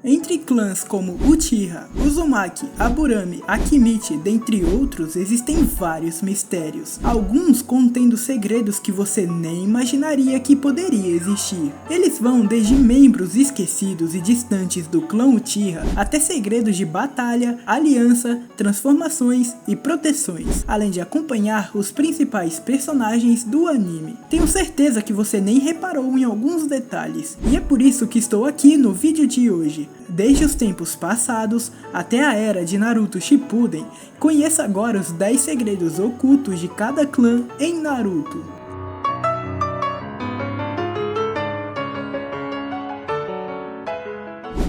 Entre clãs como Uchiha, Uzumaki, Aburame, Akimichi, dentre outros, existem vários mistérios, alguns contendo segredos que você nem imaginaria que poderia existir. Eles vão desde membros esquecidos e distantes do clã Uchiha, até segredos de batalha, aliança, transformações e proteções, além de acompanhar os principais personagens do anime. Tenho certeza que você nem reparou em alguns detalhes, e é por isso que estou aqui no vídeo de hoje. Desde os tempos passados até a era de Naruto Shippuden, conheça agora os 10 segredos ocultos de cada clã em Naruto.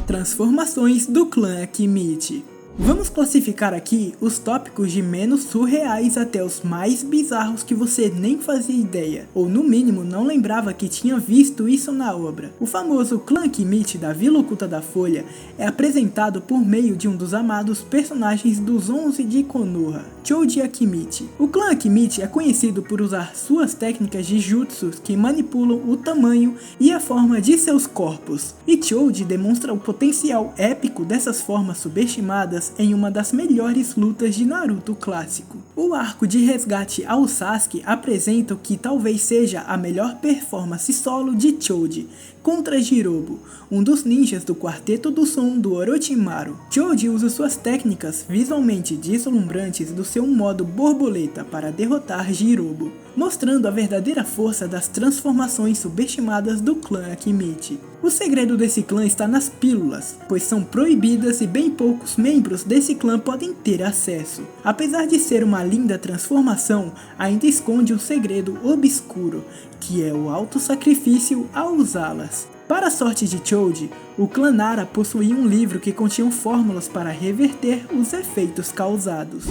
Transformações do clã Akimichi. Vamos classificar aqui os tópicos de menos surreais até os mais bizarros que você nem fazia ideia, ou no mínimo não lembrava que tinha visto isso na obra. O famoso clã Akimichi da Vila Oculta da Folha é apresentado por meio de um dos amados personagens dos 11 de Konoha, Choji Akimichi. O clã Akimichi é conhecido por usar suas técnicas de jutsus que manipulam o tamanho e a forma de seus corpos, e Choji demonstra o potencial épico dessas formas subestimadas em uma das melhores lutas de Naruto clássico. O arco de resgate ao Sasuke apresenta o que talvez seja a melhor performance solo de Choji contra Jirobo, um dos ninjas do quarteto do som do Orochimaru. Choji usa suas técnicas visualmente deslumbrantes do seu modo borboleta para derrotar Jirobo, mostrando a verdadeira força das transformações subestimadas do clã Akimichi. O segredo desse clã está nas pílulas, pois são proibidas e bem poucos membros desse clã podem ter acesso. Apesar de ser uma linda transformação, ainda esconde um segredo obscuro, que é o autossacrifício ao usá-las. Para a sorte de Choji, o clã Nara possuía um livro que continha fórmulas para reverter os efeitos causados.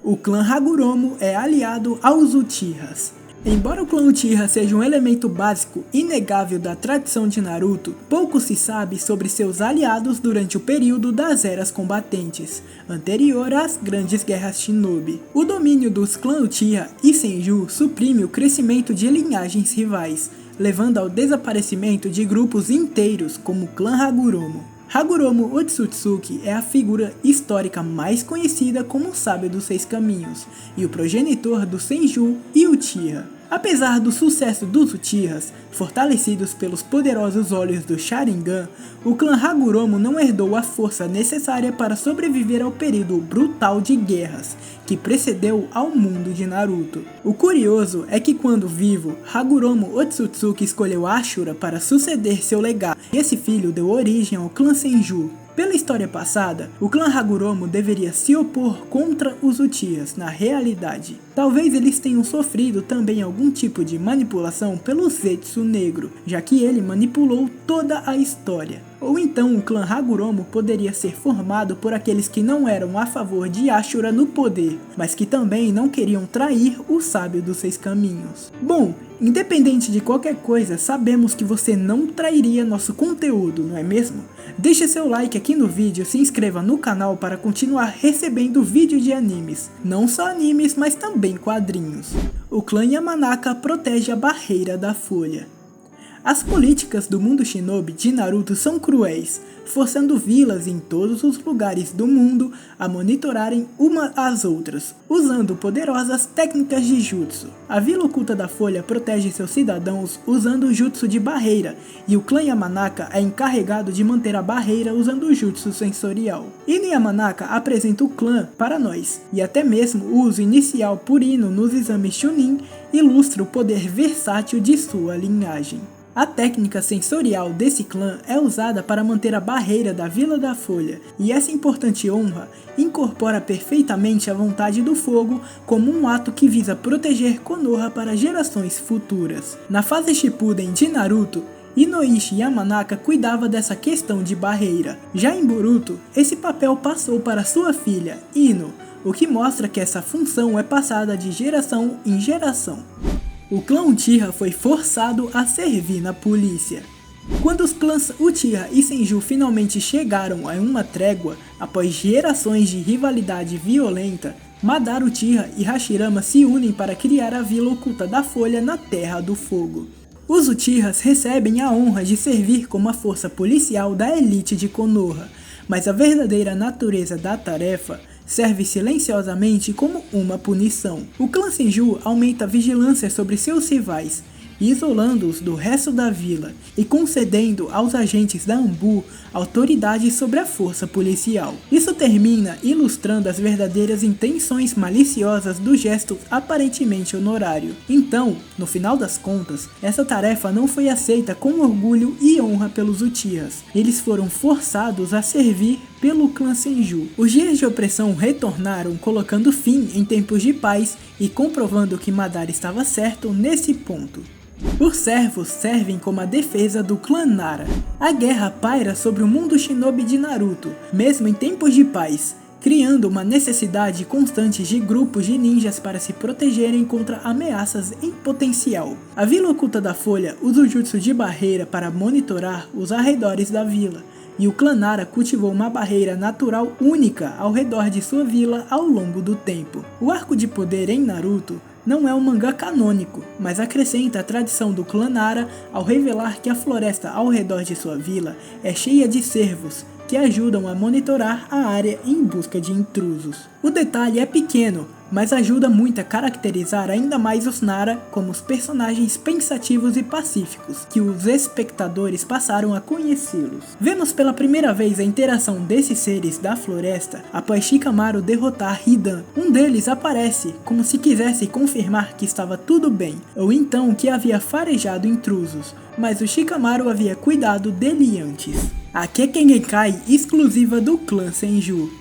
O clã Hagoromo é aliado aos Uchihas. Embora o clã Uchiha seja um elemento básico inegável da tradição de Naruto, pouco se sabe sobre seus aliados durante o período das eras combatentes, anterior às grandes guerras Shinobi. O domínio dos clãs Uchiha e Senju suprime o crescimento de linhagens rivais, levando ao desaparecimento de grupos inteiros como o clã Hagoromo. Hagoromo Otsutsuki é a figura histórica mais conhecida como o Sábio dos Seis Caminhos e o progenitor do Senju e Uchiha. Apesar do sucesso dos Uchihas, fortalecidos pelos poderosos olhos do Sharingan, o clã Hagoromo não herdou a força necessária para sobreviver ao período brutal de guerras que precedeu ao mundo de Naruto. O curioso é que quando vivo, Hagoromo Otsutsuki escolheu Ashura para suceder seu legado, e esse filho deu origem ao clã Senju. Pela história passada, o clã Hagoromo deveria se opor contra os Uchihas na realidade. Talvez eles tenham sofrido também algum tipo de manipulação pelo Zetsu Negro, já que ele manipulou toda a história. Ou então o clã Hagoromo poderia ser formado por aqueles que não eram a favor de Ashura no poder, mas que também não queriam trair o Sábio dos Seis Caminhos. Bom, independente de qualquer coisa, sabemos que você não trairia nosso conteúdo, não é mesmo? Deixe seu like aqui no vídeo, se inscreva no canal para continuar recebendo vídeo de animes, não só animes, mas também quadrinhos. O clã Yamanaka protege a Barreira da Folha. As políticas do mundo shinobi de Naruto são cruéis, forçando vilas em todos os lugares do mundo a monitorarem uma às outras, usando poderosas técnicas de jutsu. A Vila Oculta da Folha protege seus cidadãos usando o jutsu de barreira, e o clã Yamanaka é encarregado de manter a barreira usando o jutsu sensorial. Ino Yamanaka apresenta o clã para nós, e até mesmo o uso inicial por Ino nos exames Chunin ilustra o poder versátil de sua linhagem. A técnica sensorial desse clã é usada para manter a barreira da Vila da Folha, e essa importante honra incorpora perfeitamente a vontade do fogo como um ato que visa proteger Konoha para gerações futuras. Na fase Shippuden de Naruto, Inoishi Yamanaka cuidava dessa questão de barreira. Já em Boruto, esse papel passou para sua filha, Ino, o que mostra que essa função é passada de geração em geração. O clã Uchiha foi forçado a servir na polícia. Quando os clãs Uchiha e Senju finalmente chegaram a uma trégua, após gerações de rivalidade violenta, Madara Uchiha e Hashirama se unem para criar a Vila Oculta da Folha na Terra do Fogo. Os Uchihas recebem a honra de servir como a força policial da elite de Konoha, mas a verdadeira natureza da tarefa serve silenciosamente como uma punição. O clã Senju aumenta a vigilância sobre seus rivais, isolando-os do resto da vila e concedendo aos agentes da Anbu autoridade sobre a força policial. Isso termina ilustrando as verdadeiras intenções maliciosas do gesto aparentemente honorário. Então, no final das contas, essa tarefa não foi aceita com orgulho e honra pelos Uchihas. Eles foram forçados a servir pelo clã Senju. Os dias de opressão retornaram, colocando fim em tempos de paz e comprovando que Madara estava certo nesse ponto. Os servos servem como a defesa do clã Nara. A guerra paira sobre o mundo shinobi de Naruto, mesmo em tempos de paz, criando uma necessidade constante de grupos de ninjas para se protegerem contra ameaças em potencial. A Vila Oculta da Folha usa o jutsu de barreira para monitorar os arredores da vila, e o clã Nara cultivou uma barreira natural única ao redor de sua vila ao longo do tempo. O arco de poder em Naruto não é um mangá canônico, mas acrescenta a tradição do clã Nara ao revelar que a floresta ao redor de sua vila é cheia de cervos, que ajudam a monitorar a área em busca de intrusos. O detalhe é pequeno, mas ajuda muito a caracterizar ainda mais os Nara como os personagens pensativos e pacíficos, que os espectadores passaram a conhecê-los. Vemos pela primeira vez a interação desses seres da floresta após Shikamaru derrotar Hidan. Um deles aparece como se quisesse confirmar que estava tudo bem, ou então que havia farejado intrusos, mas o Shikamaru havia cuidado dele antes. A Kekkei Genkai exclusiva do clã Senju.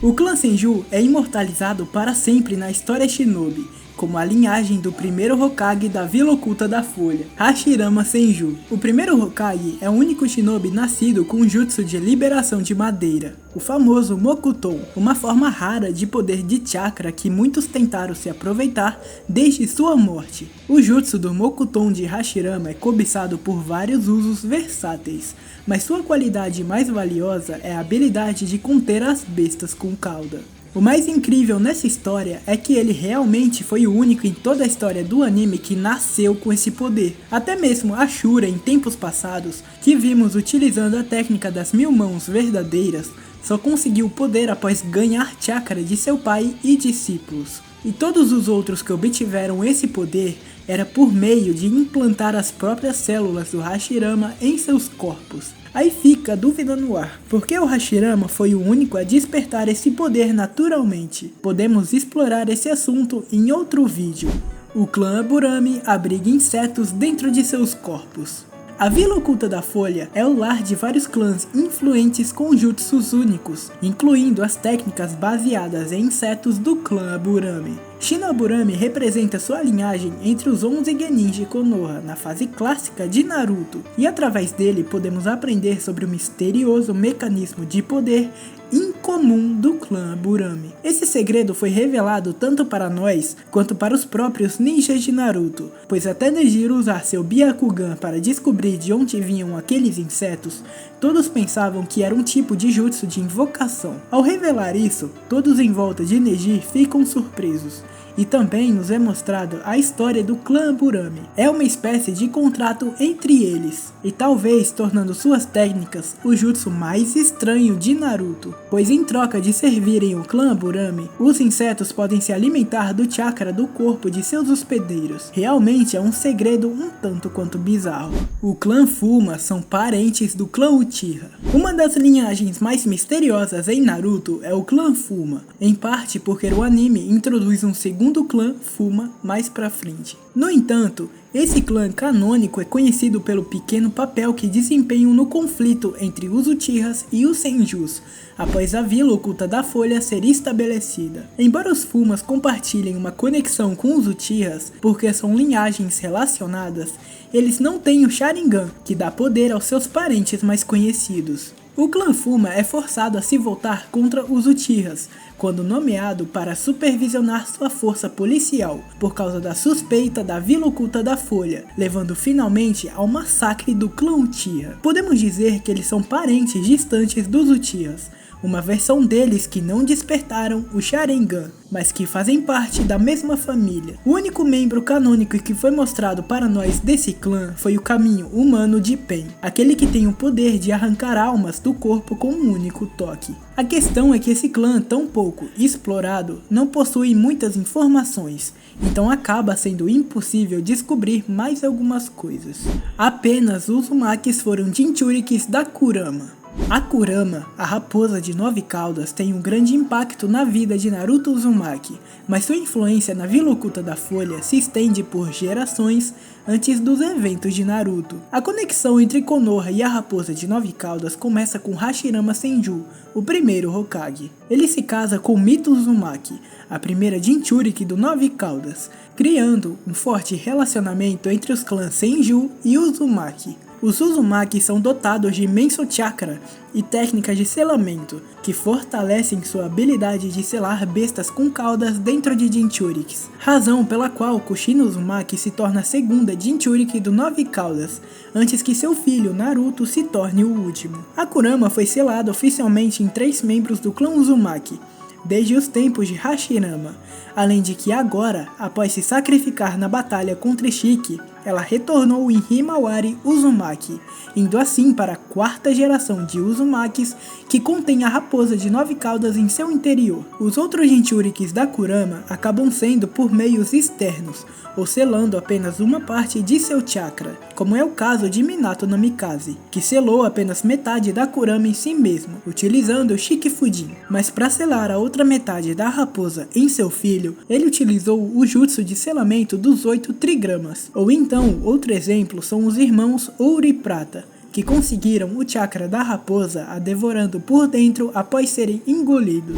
O clã Senju é imortalizado para sempre na história shinobi, como a linhagem do primeiro Hokage da Vila Oculta da Folha, Hashirama Senju. O primeiro Hokage é o único shinobi nascido com o jutsu de liberação de madeira, o famoso Mokuton, uma forma rara de poder de chakra que muitos tentaram se aproveitar desde sua morte. O jutsu do Mokuton de Hashirama é cobiçado por vários usos versáteis, mas sua qualidade mais valiosa é a habilidade de conter as bestas com cauda. O mais incrível nessa história é que ele realmente foi o único em toda a história do anime que nasceu com esse poder. Até mesmo Ashura, em tempos passados, que vimos utilizando a técnica das 1000 mãos verdadeiras, só conseguiu o poder após ganhar chakra de seu pai e discípulos. E todos os outros que obtiveram esse poder era por meio de implantar as próprias células do Hashirama em seus corpos. Aí fica a dúvida no ar, porque o Hashirama foi o único a despertar esse poder naturalmente. Podemos explorar esse assunto em outro vídeo. O clã Aburame abriga insetos dentro de seus corpos. A Vila Oculta da Folha é o lar de vários clãs influentes com jutsus únicos, incluindo as técnicas baseadas em insetos do clã Aburame. Shinoburame representa sua linhagem entre os 11 Genin de Konoha na fase clássica de Naruto, e através dele podemos aprender sobre o misterioso mecanismo de poder incomum do clã Aburame. Esse segredo foi revelado tanto para nós quanto para os próprios ninjas de Naruto, pois até Nejiro usar seu Byakugan para descobrir de onde vinham aqueles insetos, todos pensavam que era um tipo de jutsu de invocação. Ao revelar isso, todos em volta de Neji ficam surpresos. E também nos é mostrado a história do clã Aburame. É uma espécie de contrato entre eles, e talvez tornando suas técnicas o jutsu mais estranho de Naruto, pois em troca de servirem o clã Aburame, os insetos podem se alimentar do chakra do corpo de seus hospedeiros. Realmente é um segredo um tanto quanto bizarro. O clã Fuma são parentes do clã Uchiha. Uma das linhagens mais misteriosas em Naruto é o clã Fuma, em parte porque o anime introduz um segundo clã Fuma mais pra frente. No entanto, esse clã canônico é conhecido pelo pequeno papel que desempenham no conflito entre os Uchihas e os Senjus, após a Vila Oculta da Folha ser estabelecida. Embora os Fumas compartilhem uma conexão com os Uchihas, porque são linhagens relacionadas, eles não têm o Sharingan, que dá poder aos seus parentes mais conhecidos. O clã Fuma é forçado a se voltar contra os Uchihas, quando nomeado para supervisionar sua força policial, por causa da suspeita da Vila Oculta da Folha, levando finalmente ao massacre do clã Uchiha. Podemos dizer que eles são parentes distantes dos Uchihas, uma versão deles que não despertaram o Sharingan, mas que fazem parte da mesma família. O único membro canônico que foi mostrado para nós desse clã foi o caminho humano de Pen, aquele que tem o poder de arrancar almas do corpo com um único toque. A questão é que esse clã tão pouco explorado não possui muitas informações, então acaba sendo impossível descobrir mais algumas coisas. Apenas os Uzumakis foram Jinchurikis da Kurama. A Kurama, a raposa de 9 caudas, tem um grande impacto na vida de Naruto Uzumaki, mas sua influência na Vila Oculta da Folha se estende por gerações antes dos eventos de Naruto. A conexão entre Konoha e a raposa de 9 caudas começa com Hashirama Senju, o primeiro Hokage. Ele se casa com Mito Uzumaki, a primeira Jinchuriki do 9 caudas, criando um forte relacionamento entre os clãs Senju e Uzumaki. Os Uzumaki são dotados de imenso chakra e técnicas de selamento, que fortalecem sua habilidade de selar bestas com caudas dentro de Jinchurikis, razão pela qual Kushina Uzumaki se torna a segunda Jinchuriki do 9 caudas, antes que seu filho Naruto se torne o último. A Kurama foi selada oficialmente em 3 membros do clã Uzumaki, desde os tempos de Hashirama, além de que agora, após se sacrificar na batalha contra Shiki, ela retornou em Himawari Uzumaki, indo assim para a 4ª geração de Uzumakis que contém a raposa de 9 caudas em seu interior. Os outros Jinchurikis da Kurama acabam sendo por meios externos, ou selando apenas uma parte de seu chakra, como é o caso de Minato Namikaze, que selou apenas metade da Kurama em si mesmo, utilizando o Shikifujin, mas para selar a outra metade da raposa em seu filho, ele utilizou o jutsu de selamento dos 8 trigramas. Ou então, outro exemplo são os irmãos Ouro e Prata, que conseguiram o chakra da raposa a devorando por dentro após serem engolidos.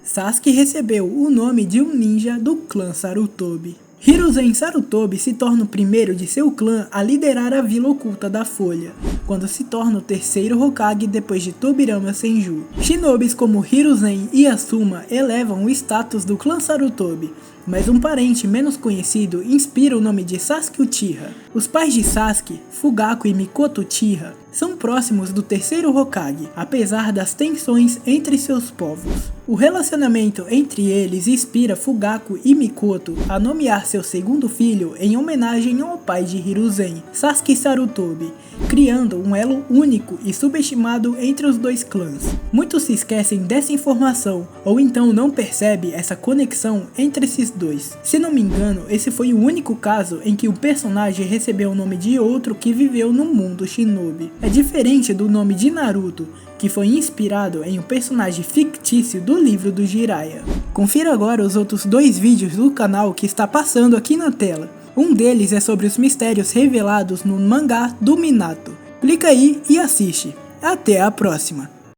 Sasuke recebeu o nome de um ninja do clã Sarutobi. Hiruzen Sarutobi se torna o primeiro de seu clã a liderar a Vila Oculta da Folha, quando se torna o 3º Hokage depois de Tobirama Senju. Shinobis como Hiruzen e Asuma elevam o status do clã Sarutobi, mas um parente menos conhecido inspira o nome de Sasuke Uchiha. Os pais de Sasuke, Fugaku e Mikoto Uchiha, são próximos do 3º Hokage, apesar das tensões entre seus povos. O relacionamento entre eles inspira Fugaku e Mikoto a nomear seu segundo filho em homenagem ao pai de Hiruzen, Sasuke Sarutobi, criando um elo único e subestimado entre os dois clãs. Muitos se esquecem dessa informação, ou então não percebem essa conexão entre esses dois. Se não me engano, esse foi o único caso em que o personagem recebeu o nome de outro que viveu no mundo shinobi. É diferente do nome de Naruto, que foi inspirado em um personagem fictício do livro do Jiraiya. Confira agora os outros 2 vídeos do canal que está passando aqui na tela. Um deles é sobre os mistérios revelados no mangá do Minato. Clica aí e assiste. Até a próxima!